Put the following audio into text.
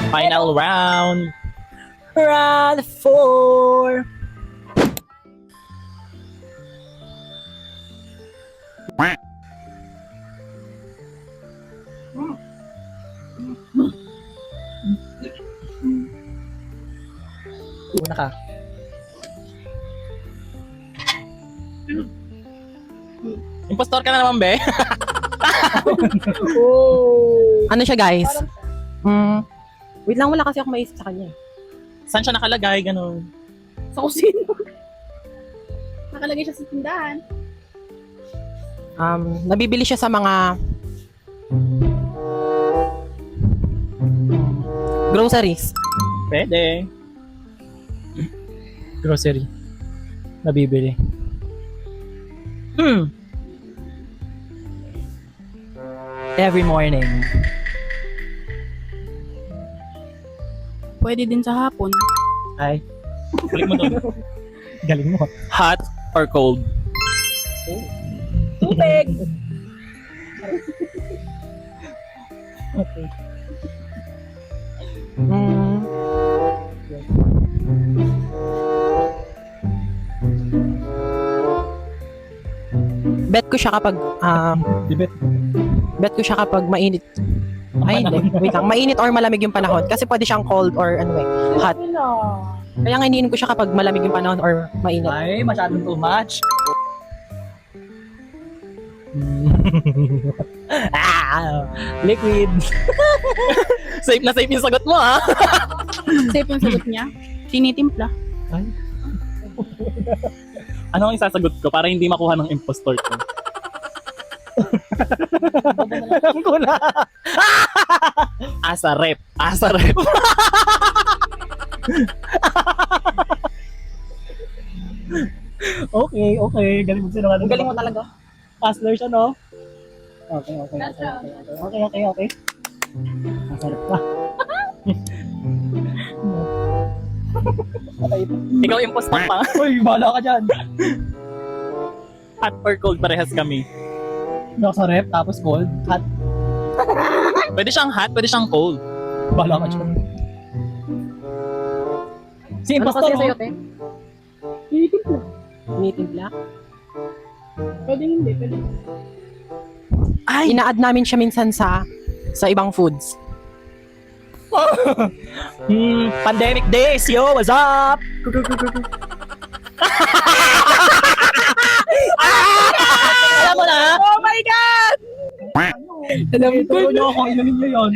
Final round. Round 4. Una ka. Impostor ka na naman, be. Ano siya, guys? Wait lang, wala kasi ako maisip sa kanya. Saan siya nakalagay? Ganun. Sa kusina. Nakalagay siya sa tindahan. Nabibili siya sa mga groceries. Pwede. Grocery. Nabibili. Every morning. Pwede din sa hapon. Ay. Galing mo doon. Galing mo. Hot or cold? Tubig! Okay. Bet ko siya kapag Dibet. bet ko siya kapag mainit. Ay, hindi. Wait lang. Mainit or malamig yung panahon. Kasi pwede siyang cold or ano hot. Kaya nga iniinom ko siya kapag malamig yung panahon or mainit. Ay, masyadong too much. Liquid. Safe na safe yung sagot mo, ha? Safe yung sagot niya. Tinitimpla. Ay. Ano ang isasagot ko para hindi makuha ng impostor ko? Alam ko na. Asa rep. Asa rep. Okay, okay. Galing mo sino. Ang galing mo talaga. Hustler siya, no? Okay, okay, okay, okay, okay, okay, okay. Masarap pa. Ikaw impostor pa. Uy, bahala ka dyan. Hot or cold, parehas kami. Nasa rep, tapos cold. Hot. Pwede siyang hot, pwede siyang cold. Bahala ka dyan. Si Ano impostor, kasi sa'yo, oh. te? Tinitimpla. Tinitimpla? Pwede hindi. Pwede. Ay! Ina-add namin siya minsan sa ibang foods. Pandemic days, yo! What's up? Alam mo na? Oh my God! Alam ko. Turo nyo ako, inumin nyo yun.